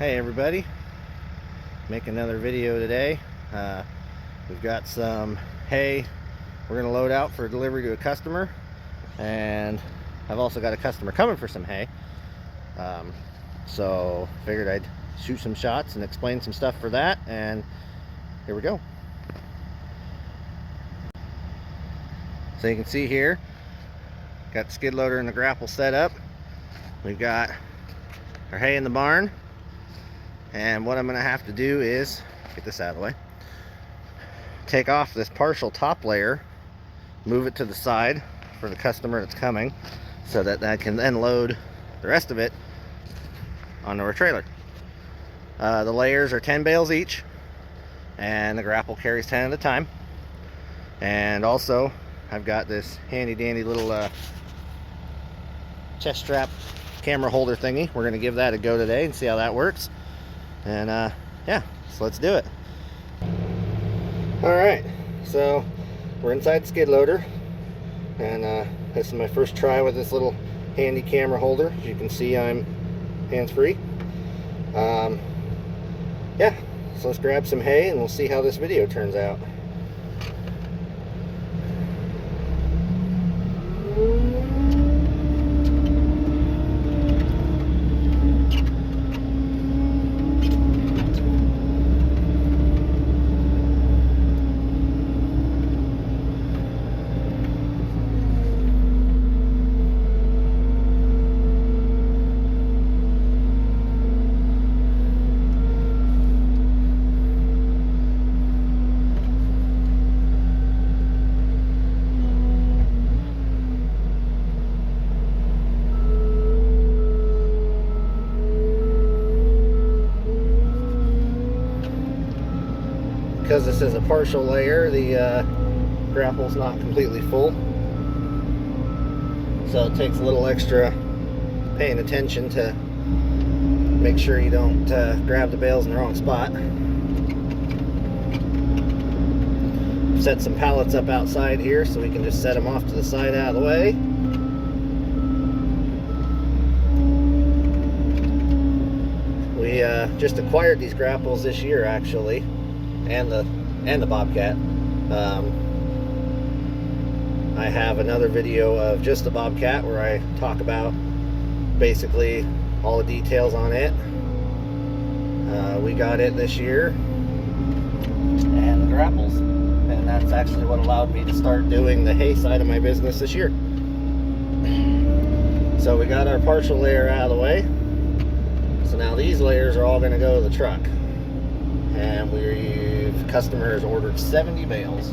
Hey everybody, make another video today. We've got some hay we're going to load out for delivery to a customer, and I've also got a customer coming for some hay. So figured I'd shoot some shots and explain some stuff for that, and here we go. So you can see here, got the skid loader and the grapple set up. We've got our hay in the barn. And what I'm going to have to do is, get this out of the way, take off this partial top layer, move it to the side for the customer that's coming, so that I can then load the rest of it onto our trailer. The layers are 10 bales each, and the grapple carries 10 at a time. And also, I've got this handy dandy little chest strap camera holder thingy. We're going to give that a go today and see how that works. And yeah, so let's do it. Alright, so we're inside the skid loader, and this is my first try with this little handy camera holder. As you can see, I'm hands-free. Yeah, so let's grab some hay and we'll see how this video turns out. Because this is a partial layer, the grapple's not completely full, so it takes a little extra paying attention to make sure you don't grab the bales in the wrong spot. Set some pallets up outside here so we can just set them off to the side out of the way. We just acquired these grapples this year, actually. And the Bobcat. I have another video of just the Bobcat where I talk about basically all the details on it. We got it this year, and the grapples, and that's actually what allowed me to start doing the hay side of my business this year. So we got our partial layer out of the way, so now these layers are all going to go to the truck. And customers ordered 70 bales.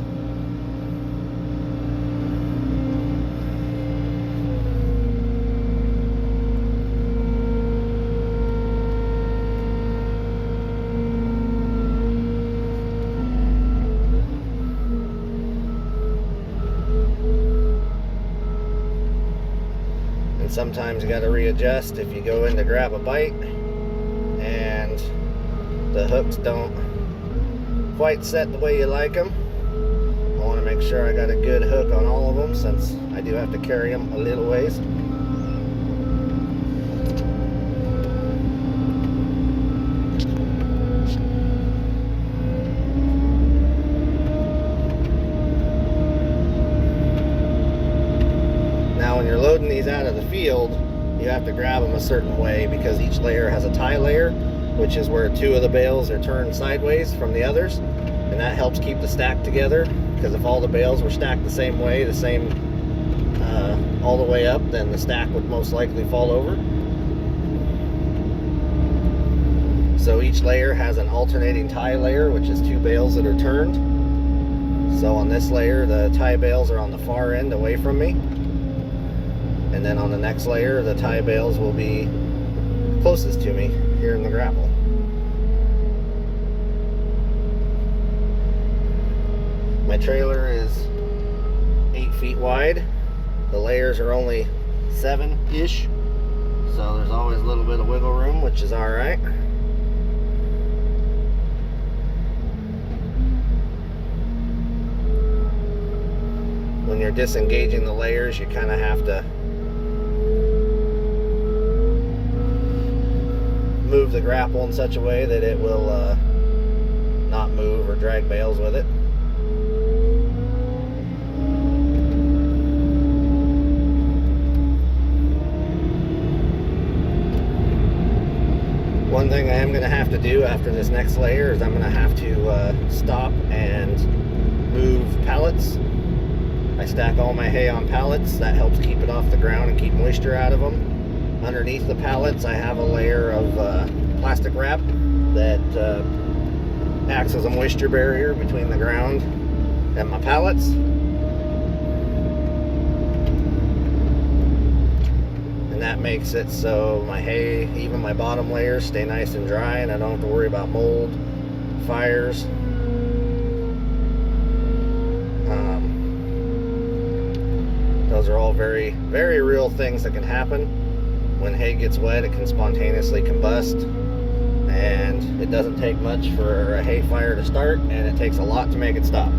And sometimes you got to readjust if you go in to grab a bite and the hooks don't quite set the way you like them. I want to make sure I got a good hook on all of them, since I do have to carry them a little ways. Now when you're loading these out of the field, you have to grab them a certain way, because each layer has a tie layer, which is where two of the bales are turned sideways from the others, and that helps keep the stack together. Because if all the bales were stacked the same way, all the way up, then the stack would most likely fall over. So each layer has an alternating tie layer, which is two bales that are turned. So on this layer, the tie bales are on the far end away from me, and then on the next layer, the tie bales will be closest to me here in the grapple. My trailer is 8 feet wide. The layers are only 7-ish, so there's always a little bit of wiggle room, which is alright. When you're disengaging the layers, you kind of have to move the grapple in such a way that it will not move or drag bales with it. One thing I am going to have to do after this next layer is I'm going to have to stop and move pallets. I stack all my hay on pallets. That helps keep it off the ground and keep moisture out of them. Underneath the pallets I have a layer of plastic wrap that acts as a moisture barrier between the ground and my pallets. And that makes it so my hay, even my bottom layers, stay nice and dry, and I don't have to worry about mold, fires. Those are all very, very real things that can happen. When hay gets wet, it can spontaneously combust, and it doesn't take much for a hay fire to start, and it takes a lot to make it stop.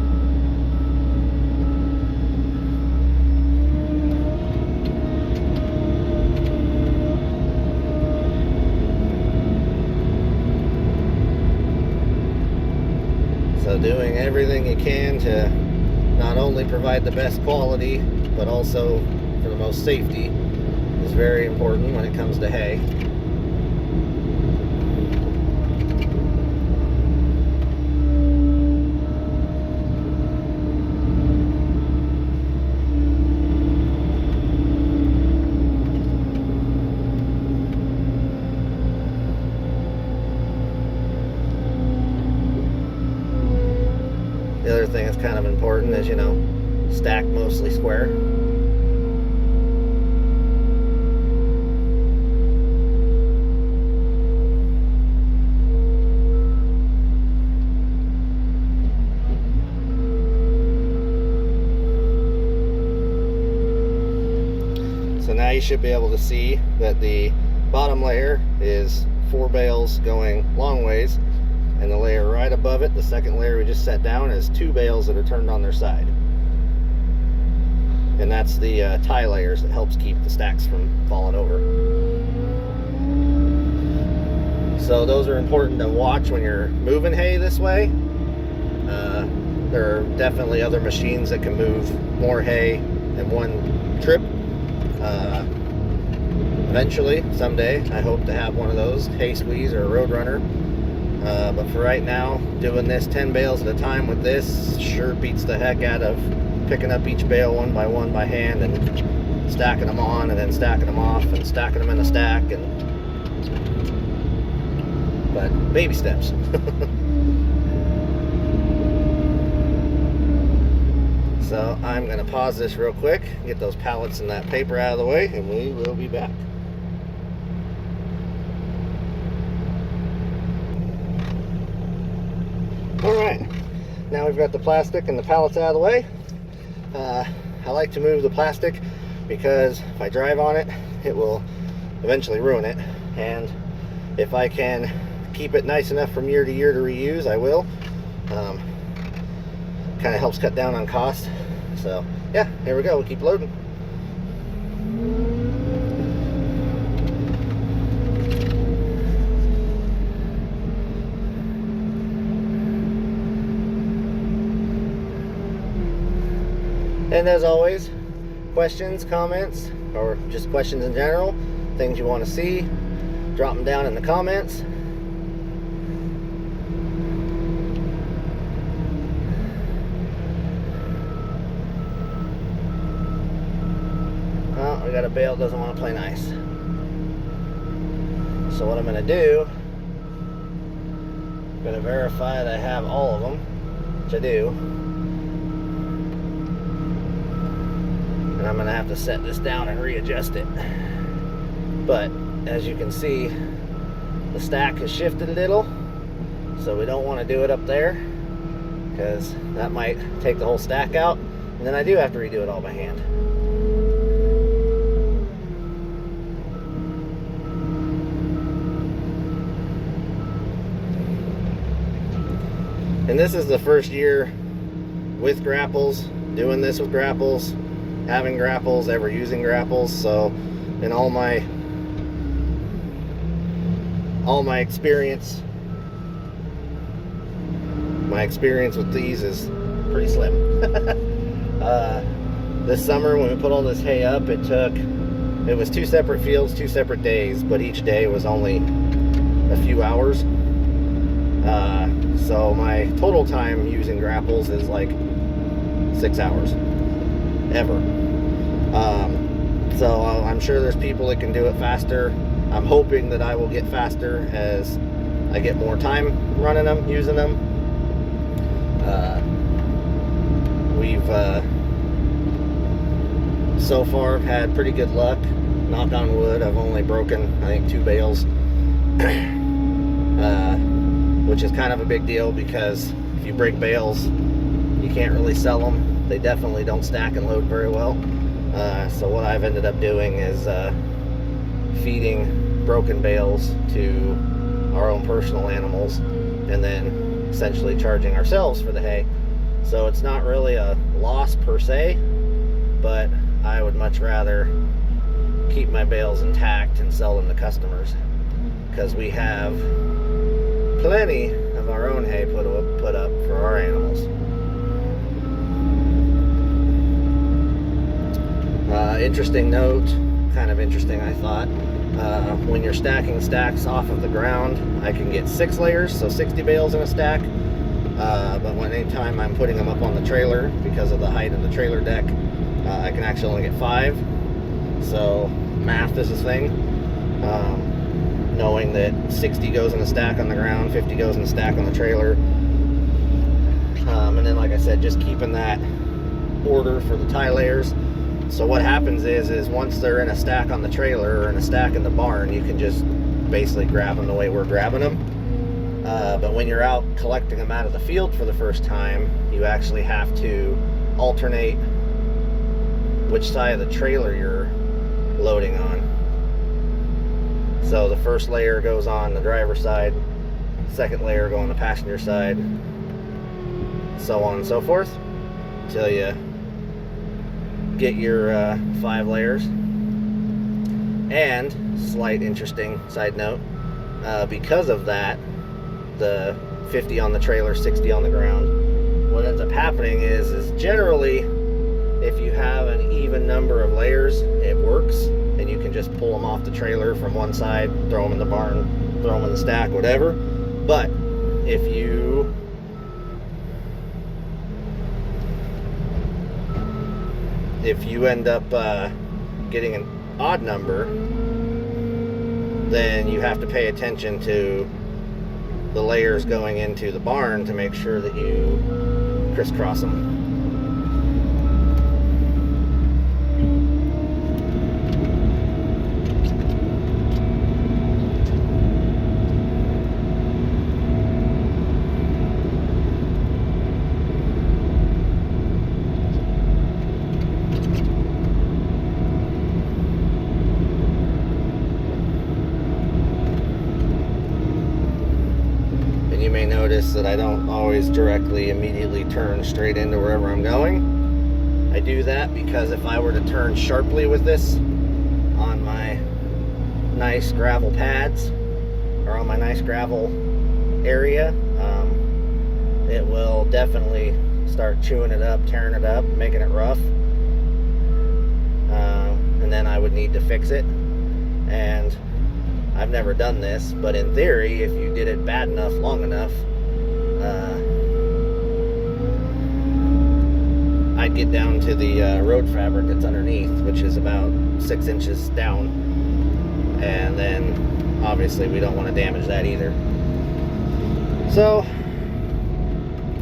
So doing everything you can to not only provide the best quality, but also for the most safety is very important when it comes to hay. The other thing that's kind of important is, stack mostly square. So now you should be able to see that the bottom layer is 4 bales going long ways, and the layer right above it, the second layer we just set down, is 2 bales that are turned on their side. And that's the tie layers that helps keep the stacks from falling over. So those are important to watch when you're moving hay this way. There are definitely other machines that can move more hay in one trip. Eventually, someday, I hope to have one of those, hay squeeze or a road runner. But for right now, doing this 10 bales at a time with this sure beats the heck out of picking up each bale one by hand and stacking them on and then stacking them off and stacking them in a stack. But baby steps. So I'm going to pause this real quick, get those pallets and that paper out of the way, and we will be back. Alright, now we've got the plastic and the pallets out of the way. I like to move the plastic because if I drive on it, it will eventually ruin it. And if I can keep it nice enough from year to year to reuse, I will. Kind of helps cut down on cost. So yeah, here we go, we'll keep loading. And as always, questions, comments, or just questions in general, things you want to see, drop them down in the comments. Oh, we got a bale that doesn't want to play nice. So what I'm going to do, I'm going to verify that I have all of them, which I do. And I'm going to have to set this down and readjust it. But as you can see, the stack has shifted a little, so we don't want to do it up there because that might take the whole stack out, and then I do have to redo it all by hand. And this is the first year with grapples, doing this with grapples, having grapples, ever using grapples. So in all my all my experience with these is pretty slim. This summer when we put all this hay up, it was 2 separate fields, 2 separate days, but each day was only a few hours. So my total time using grapples is like 6 hours ever. So I'm sure there's people that can do it faster. I'm hoping that I will get faster as I get more time running them, using them. We've so far had pretty good luck. Knock on wood, I've only broken, I think, 2 bales. Which is kind of a big deal, because if you break bales, you can't really sell them. They definitely don't stack and load very well. So what I've ended up doing is feeding broken bales to our own personal animals, and then essentially charging ourselves for the hay. So it's not really a loss per se, but I would much rather keep my bales intact and sell them to customers, because we have plenty of our own hay put up for our animals. Interesting note, kind of interesting I thought, when you're stacking stacks off of the ground, I can get 6 layers, so 60 bales in a stack, but anytime I'm putting them up on the trailer, because of the height of the trailer deck, I can actually only get 5. So math is a thing. Knowing that 60 goes in a stack on the ground, 50 goes in a stack on the trailer, and then like I said, just keeping that order for the tie layers. So what happens is once they're in a stack on the trailer or in a stack in the barn, you can just basically grab them the way we're grabbing them. But when you're out collecting them out of the field for the first time, you actually have to alternate which side of the trailer you're loading on. So the first layer goes on the driver's side, second layer go on the passenger side, so on and so forth, until you get your 5 layers. And slight interesting side note, because of that, the 50 on the trailer, 60 on the ground, what ends up happening is generally, if you have an even number of layers, it works, and you can just pull them off the trailer from one side, throw them in the barn, throw them in the stack, whatever. But if you end up getting an odd number, then you have to pay attention to the layers going into the barn to make sure that you crisscross them. You may notice that I don't always directly immediately turn straight into wherever I'm going. I do that because if I were to turn sharply with this on my nice gravel pads or on my nice gravel area, it will definitely start chewing it up, tearing it up, making it rough, and then I would need to fix it. And I've never done this, but in theory, if you did it bad enough, long enough, I'd get down to the road fabric that's underneath, which is about 6 inches down, and then obviously we don't want to damage that either. So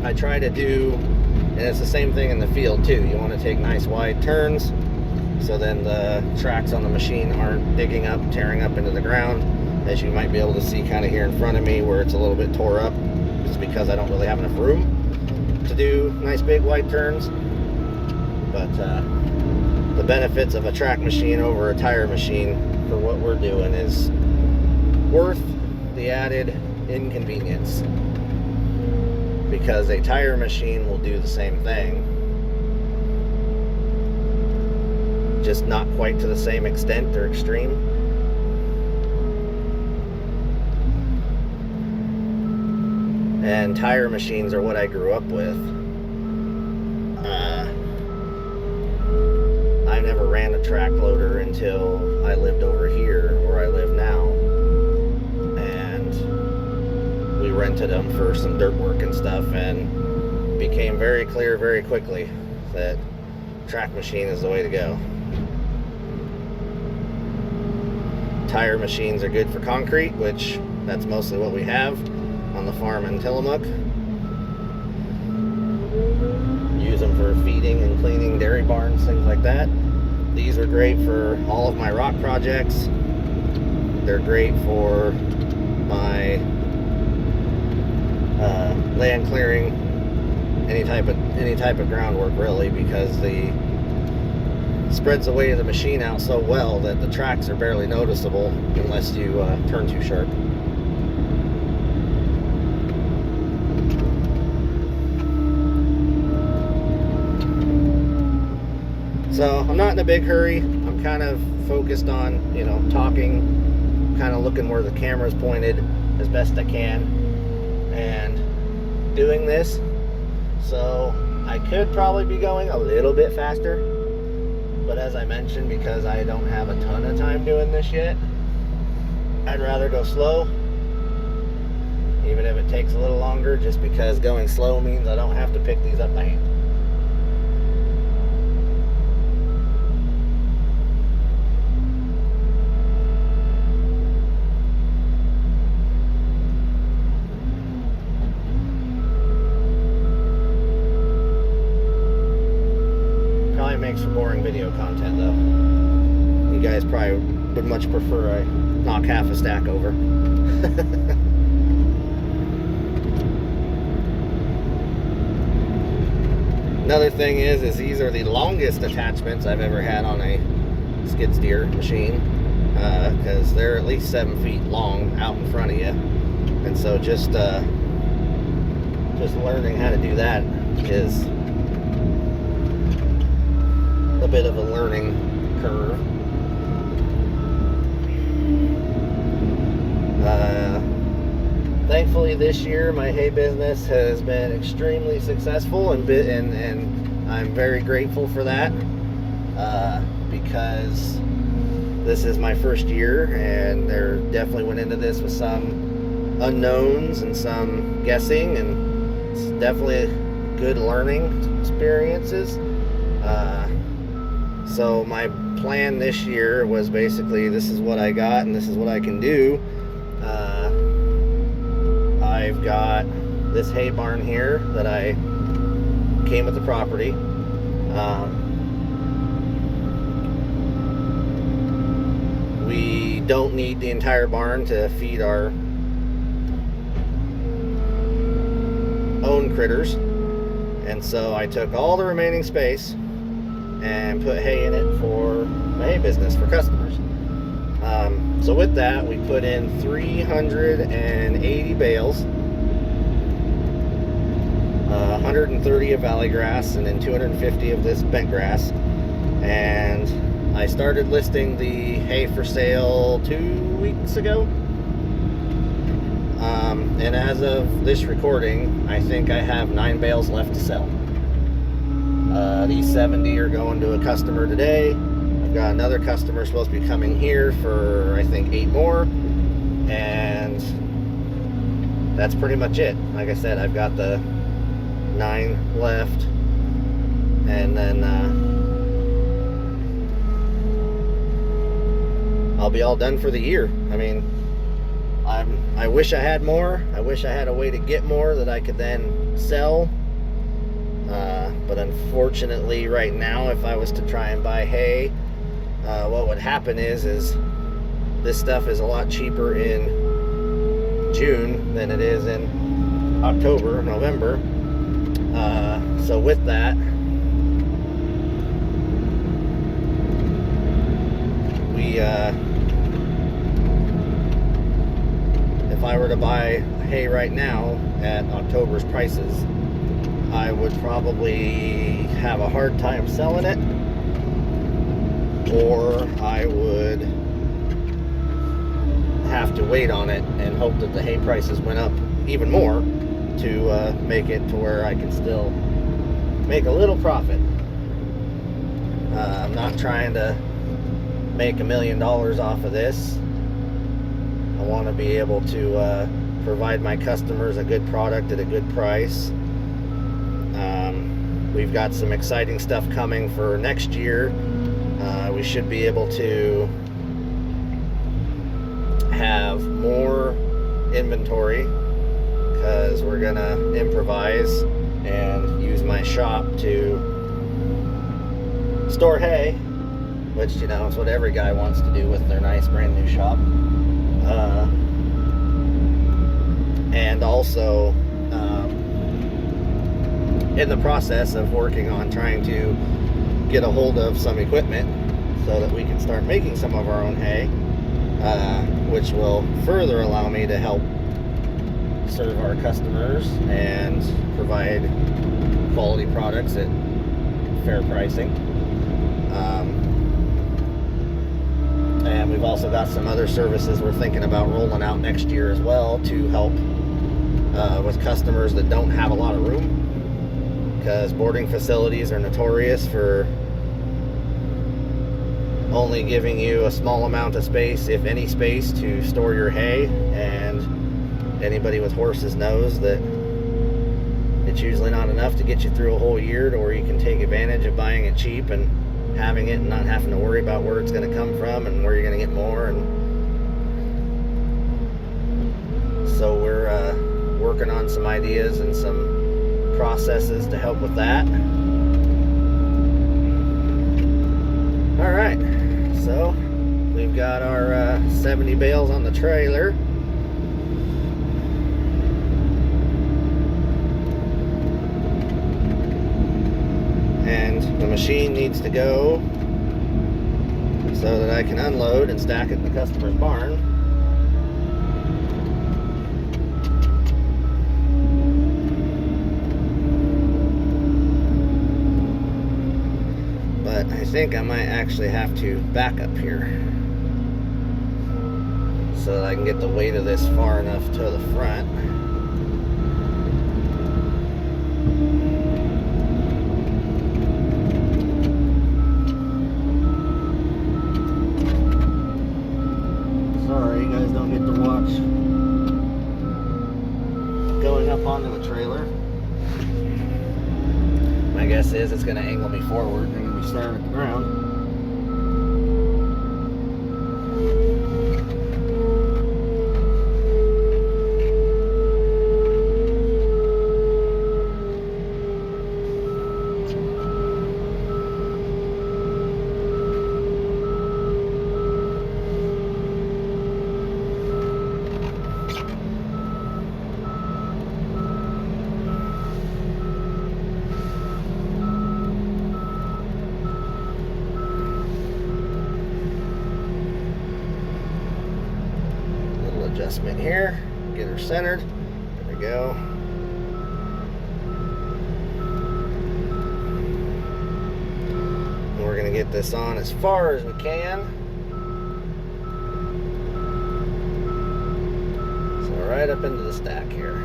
I try to do, and it's the same thing in the field too, you want to take nice wide turns, so then the tracks on the machine aren't digging up, tearing up into the ground, as you might be able to see kind of here in front of me where it's a little bit tore up, just because I don't really have enough room to do nice big wide turns. But the benefits of a track machine over a tire machine for what we're doing is worth the added inconvenience, because a tire machine will do the same thing, just not quite to the same extent or extreme. and tire machines are what I grew up with. I never ran a track loader until I lived over here where I live now, and we rented them for some dirt work and stuff, and became very clear very quickly that track machine is the way to go. Tire machines are good for concrete, which that's mostly what we have on the farm in Tillamook. Use them for feeding and cleaning dairy barns, things like that. These are great for all of my rock projects. They're great for my land clearing, any type of groundwork really, because the spreads the weight of the machine out so well that the tracks are barely noticeable unless you turn too sharp. So I'm not in a big hurry. I'm kind of focused on, you know, talking, kind of looking where the camera's pointed as best I can and doing this. So I could probably be going a little bit faster, but as I mentioned, because I don't have a ton of time doing this yet, I'd rather go slow, even if it takes a little longer, just because going slow means I don't have to pick these up by hand. Makes for boring video content though. You guys probably would much prefer I knock half a stack over. Another thing is these are the longest attachments I've ever had on a skid steer machine, because they're at least 7 feet long out in front of you, and so just learning how to do that is a bit of a learning curve. Thankfully this year my hay business has been extremely successful, and I'm very grateful for that, because this is my first year, and there definitely went into this with some unknowns and some guessing, and it's definitely good learning experiences. So my plan this year was basically, this is what I got and this is what I can do. I've got this hay barn here that I came with the property. We don't need the entire barn to feed our own critters, and so I took all the remaining space and put hay in it for my hay business for customers. So with that, we put in 380 bales, 130 of valley grass, and then 250 of this bent grass. And I started listing the hay for sale 2 weeks ago. And as of this recording, I think I have 9 bales left to sell. These 70 are going to a customer today. I've got another customer supposed to be coming here for, I think, 8 more. And that's pretty much it. Like I said, I've got the 9 left. And then I'll be all done for the year. I mean, I wish I had more. I wish I had a way to get more that I could then sell. But unfortunately right now, if I was to try and buy hay, what would happen is this stuff is a lot cheaper in June than it is in October, November. So with that, if I were to buy hay right now at October's prices, I would probably have a hard time selling it, or I would have to wait on it and hope that the hay prices went up even more to make it to where I can still make a little profit. I'm not trying to make $1 million off of this. I want to be able to provide my customers a good product at a good price. We've got some exciting stuff coming for next year. We should be able to have more inventory because we're gonna improvise and use my shop to store hay, which, you know, is what every guy wants to do with their nice brand new shop. And also in the process of working on trying to get a hold of some equipment so that we can start making some of our own hay, which will further allow me to help serve our customers and provide quality products at fair pricing. And we've also got some other services we're thinking about rolling out next year as well to help with customers that don't have a lot of room, because boarding facilities are notorious for only giving you a small amount of space, if any space, to store your hay, and anybody with horses knows that it's usually not enough to get you through a whole year to where you can take advantage of buying it cheap and having it and not having to worry about where it's going to come from and where you're going to get more. And so we're working on some ideas and some processes to help with that. All right, so we've got our 70 bales on the trailer. And the machine needs to go so that I can unload and stack it in the customer's barn. But I think I might actually have to back up here so that I can get the weight of this far enough to the front. Sorry, you guys don't get to watch going up onto the trailer. My guess is it's going to angle me forward and I'm going to be staring at the ground. Adjustment here, get her centered. There we go. And we're going to get this on as far as we can. So right up into the stack here.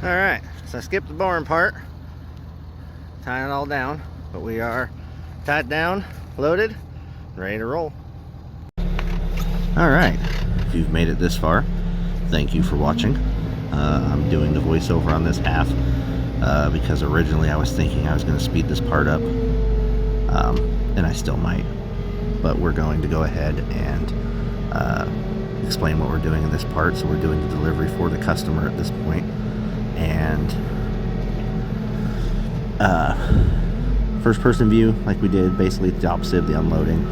Alright, so I skipped the barn part, tying it all down, but we are tied down, loaded, ready to roll. Alright, if you've made it this far, thank you for watching. I'm doing the voiceover on this half because originally I was thinking I was going to speed this part up, and I still might, but we're going to go ahead and explain what we're doing in this part. So we're doing the delivery for the customer at this point. And first person view, like we did, basically the opposite of the unloading.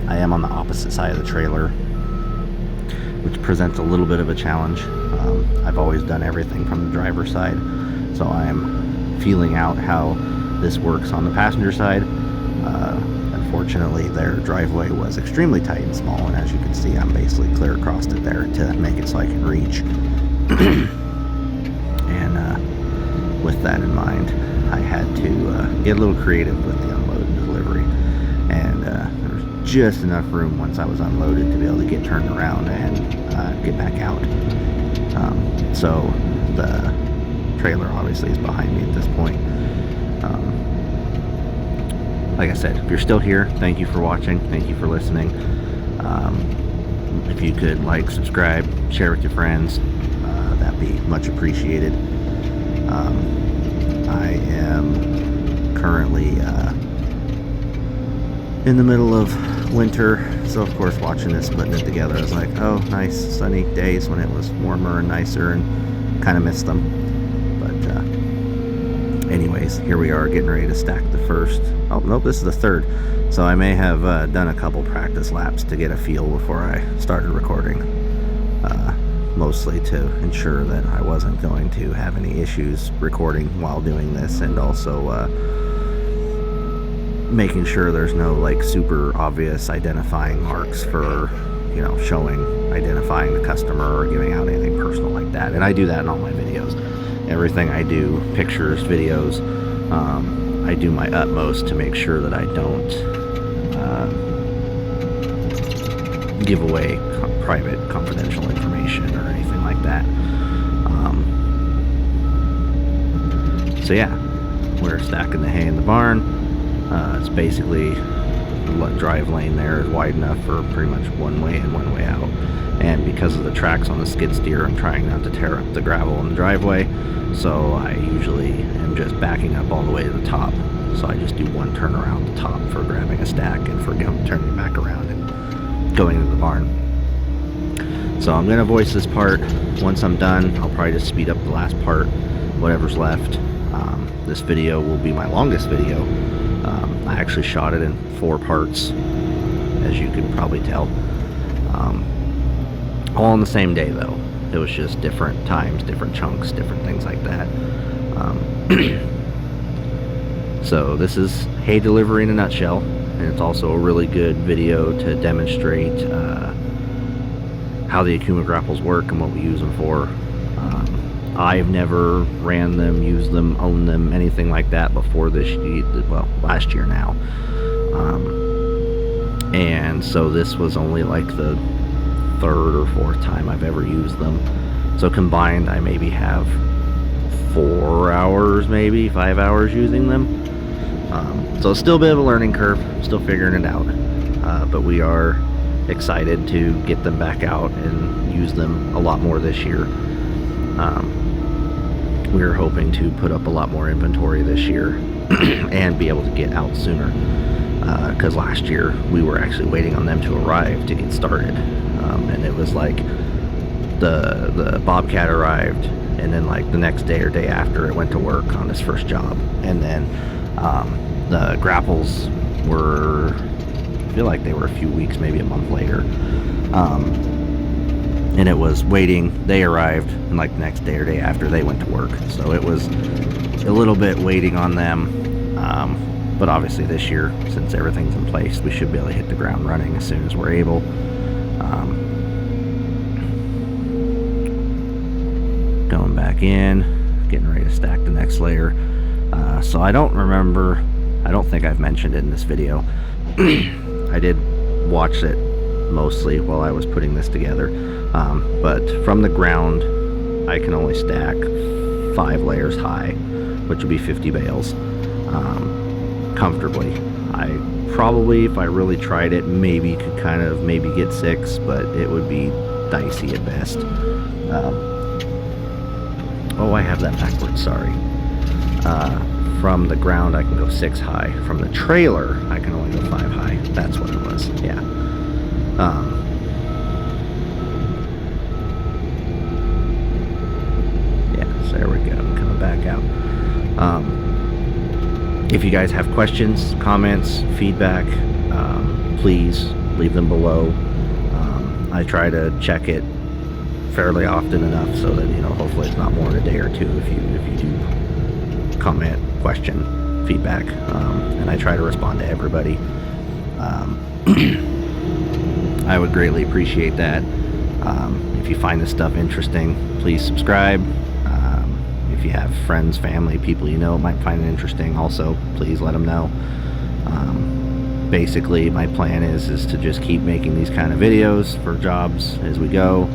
I am on the opposite side of the trailer, which presents a little bit of a challenge. I've always done everything from the driver's side, so I'm feeling out how this works on the passenger side. unfortunately their driveway was extremely tight and small, and as you can see, I'm basically clear across it there to make it so I can reach. And with that in mind, I had to get a little creative with the unload and delivery, and there was just enough room once I was unloaded to be able to get turned around and get back out. So the trailer obviously is behind me at this point. Like I said, if you're still here, thank you for watching, thank you for listening. If you could like, subscribe, share with your friends, that'd be much appreciated. I am currently in the middle of winter, so of course watching this, putting it together, I was like, oh, nice sunny days when it was warmer and nicer, and kind of missed them. But anyways, here we are getting ready to stack the first. Oh nope, this is the third, so I may have done a couple practice laps to get a feel before I started recording, mostly to ensure that I wasn't going to have any issues recording while doing this, and also making sure there's no like super obvious identifying marks for, you know, identifying the customer or giving out anything personal like that. And I do that in all my videos. Everything I do, pictures, videos, I do my utmost to make sure that I don't give away private, confidential information or anything like that. So yeah, we're stacking the hay in the barn. It's basically, the drive lane there is wide enough for pretty much one way in, one way out. And because of the tracks on the skid steer, I'm trying not to tear up the gravel in the driveway, so I usually am just backing up all the way to the top. So I just do one turn around the top for grabbing a stack and for turning back around and going into the barn. So I'm going to voice this part. Once I'm done, I'll probably just speed up the last part, whatever's left. This video will be my longest video. I actually shot it in 4 parts, as you can probably tell. All on the same day though. It was just different times, different chunks, different things like that. So this is hay delivery in a nutshell, and it's also a really good video to demonstrate how the accumagrapples work and what we use them for. I've never ran them, used them, owned them, anything like that before this, well, last year now. And so this was only like the 3rd or 4th time I've ever used them. So combined, I maybe have 4 hours, maybe 5 hours using them. So it's still a bit of a learning curve, still figuring it out. But we are excited to get them back out and use them a lot more this year. We're hoping to put up a lot more inventory this year and be able to get out sooner, because last year we were actually waiting on them to arrive to get started, and it was like the Bobcat arrived, and then like the next day or day after it went to work on its first job, and then the grapples were, I feel like they were a few weeks, maybe a month later. And it was waiting, they arrived, and like the next day or day after they went to work. So it was a little bit waiting on them. But obviously this year, since everything's in place, we should be able to hit the ground running as soon as we're able. Going back in, getting ready to stack the next layer. So I don't think I've mentioned it in this video. I did watch it mostly while I was putting this together. But from the ground, I can only stack 5 layers high, which would be 50 bales, comfortably. I probably, if I really tried it, maybe could maybe get 6, but it would be dicey at best. Oh, I have that backwards, sorry. From the ground, I can go 6 high. From the trailer, I can only go 5 high. That's what it was, yeah. There we go, I'm coming back out. If you guys have questions, comments, feedback, please leave them below. I try to check it fairly often enough so that, you know, hopefully it's not more than a day or two if you do comment, question, feedback, and I try to respond to everybody. I would greatly appreciate that. If you find this stuff interesting, please subscribe. If you have friends, family, people you know might find it interesting, also please let them know. Basically, my plan is to just keep making these kind of videos for jobs as we go.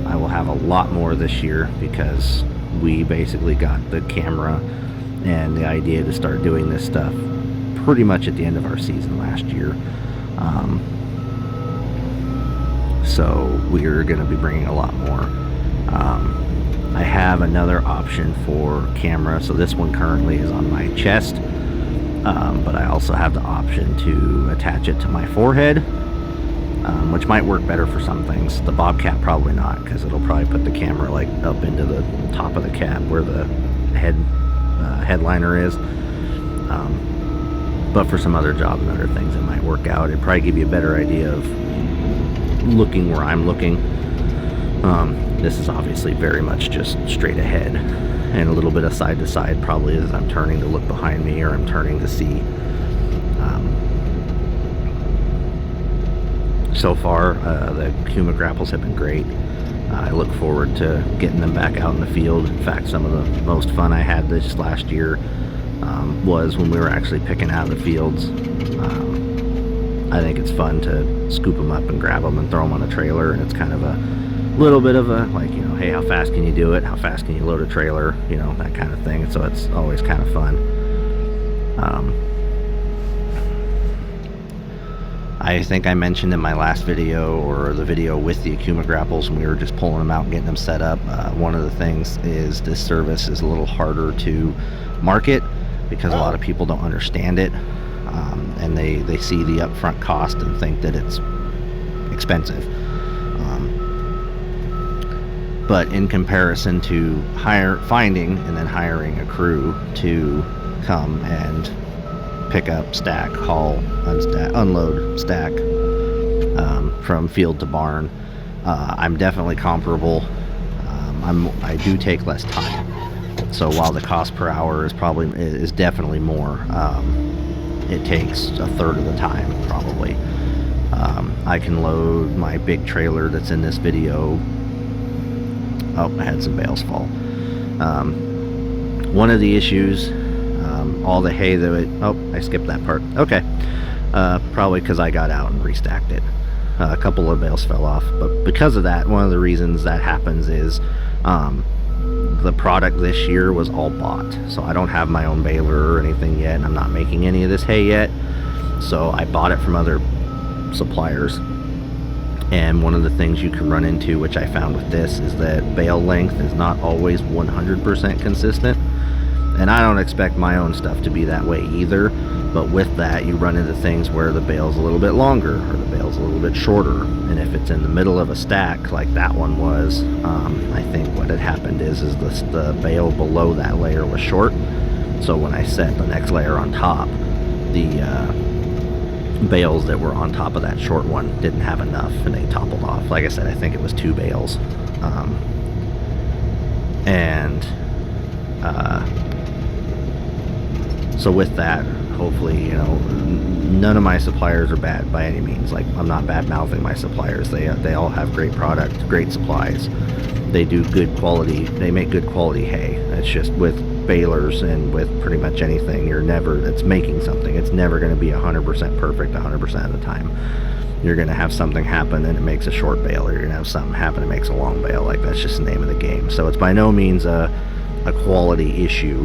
I will have a lot more this year because we basically got the camera and the idea to start doing this stuff pretty much at the end of our season last year. So we're going to be bringing a lot more. I have another option for camera. So this one currently is on my chest, but I also have the option to attach it to my forehead, which might work better for some things. The Bobcat probably not, because it'll probably put the camera like up into the top of the cab where the headliner is. But for some other jobs and other things, it might work out. It'd probably give you a better idea of looking where I'm looking. This is obviously very much just straight ahead, and a little bit of side to side probably as I'm turning to look behind me or I'm turning to see. So far, the accumagrapples have been great. I look forward to getting them back out in the field. In fact, some of the most fun I had this last year was when we were actually picking out of the fields. I think it's fun to scoop them up and grab them and throw them on a trailer, and it's kind of a little bit of a, like, you know, hey, how fast can you do it? How fast can you load a trailer? You know, that kind of thing. So it's always kind of fun. I think I mentioned in my last video, or the video with the accumagrapples, when we were just pulling them out and getting them set up, one of the things is this service is a little harder to market because a lot of people don't understand it, and they see the upfront cost and think that it's expensive. But in comparison to finding and then hiring a crew to come and pick up, stack, haul, unload, stack from field to barn, I'm definitely comparable. I do take less time, so while the cost per hour is definitely more, it takes a third of the time probably. I can load my big trailer that's in this video. Oh, I had some bales fall. One of the issues, all the hay I skipped that part. Okay. Probably because I got out and restacked it. A couple of bales fell off, but because of that, one of the reasons that happens is the product this year was all bought. So I don't have my own baler or anything yet, and I'm not making any of this hay yet. So I bought it from other suppliers. And one of the things you can run into, which I found with this, is that bale length is not always 100% consistent. And I don't expect my own stuff to be that way either. But with that, you run into things where the bale's a little bit longer or the bale's a little bit shorter. And if it's in the middle of a stack, like that one was, I think what had happened is the bale below that layer was short. So when I set the next layer on top, the bales that were on top of that short one didn't have enough, and they toppled off. Like I said, I think it was 2 bales. So with that, hopefully, you know, none of my suppliers are bad by any means. Like, I'm not bad mouthing my suppliers. They all have great product, great supplies. They do good quality. They make good quality hay. It's just with balers and with pretty much anything, it's making something. It's never going to be 100% perfect 100% of the time. You're going to have something happen and it makes a short bale, or you're going to have something happen and it makes a long bale. Like, that's just the name of the game. So it's by no means a quality issue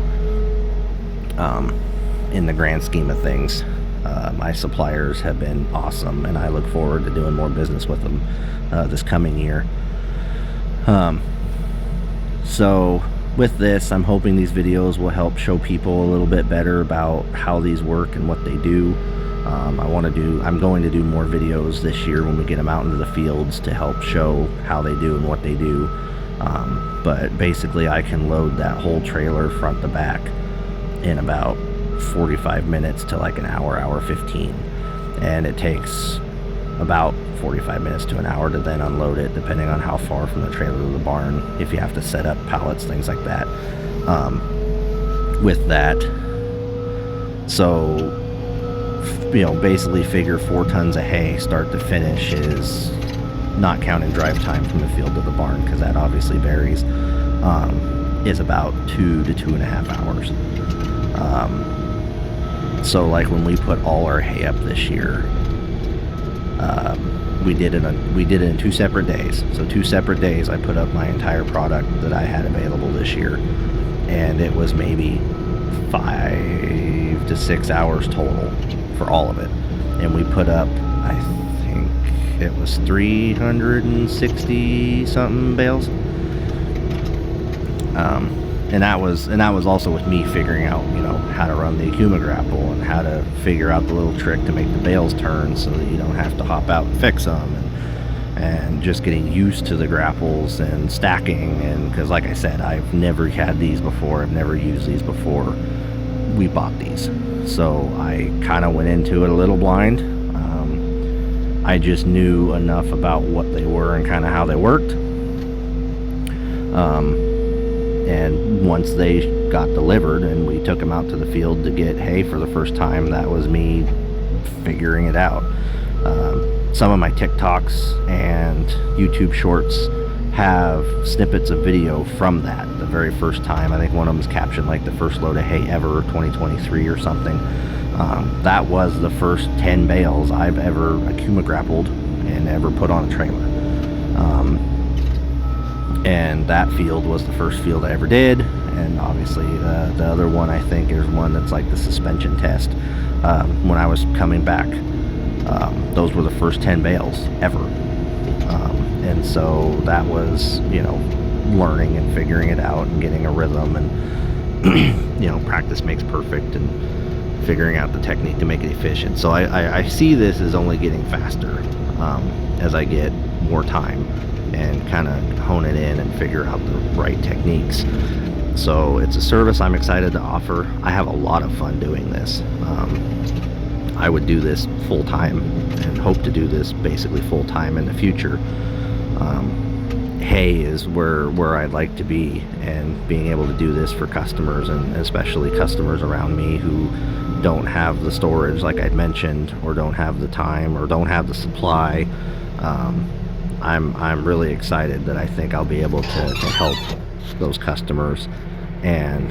in the grand scheme of things. My suppliers have been awesome, and I look forward to doing more business with them this coming year. So with this, I'm hoping these videos will help show people a little bit better about how these work and what they do. I'm going to do more videos this year when we get them out into the fields to help show how they do and what they do. But basically, I can load that whole trailer front to back in about 45 minutes to like an hour 15, and it takes about 45 minutes to an hour to then unload it, depending on how far from the trailer to the barn, if you have to set up pallets, things like that. With that, so basically figure 4 tons of hay start to finish, is not counting drive time from the field to the barn, because that obviously varies, is about 2 to 2.5 hours. So like when we put all our hay up this year, we did it in 2 separate days. So 2 separate days I put up my entire product that I had available this year, and it was maybe 5 to 6 hours total for all of it. And we put up, I think it was 360 something bales. And that was also with me figuring out, how to run the accumagrapple and how to figure out the little trick to make the bales turn so that you don't have to hop out and fix them, and just getting used to the grapples and stacking. And because like I said, I've never had these before, I've never used these before we bought these, so I kind of went into it a little blind. I just knew enough about what they were and kind of how they worked. And once they got delivered and we took them out to the field to get hay for the first time, that was me figuring it out. Some of my TikToks and YouTube shorts have snippets of video from that, the very first time. I think one of them is captioned like the first load of hay ever, 2023 or something. That was the first 10 bales I've ever accumagrappled and ever put on a trailer. And that field was the first field I ever did, and obviously the other one I think is one that's like the suspension test. When I was coming back, those were the first 10 bales ever, and so that was learning and figuring it out and getting a rhythm, and practice makes perfect, and figuring out the technique to make it efficient. So I see this as only getting faster as I get more time and kind of hone it in and figure out the right techniques. So it's a service I'm excited to offer. I have a lot of fun doing this. I would do this full time and hope to do this basically full time in the future. Hay is where I'd like to be, and being able to do this for customers, and especially customers around me who don't have the storage like I'd mentioned, or don't have the time, or don't have the supply. I'm really excited that I think I'll be able to help those customers and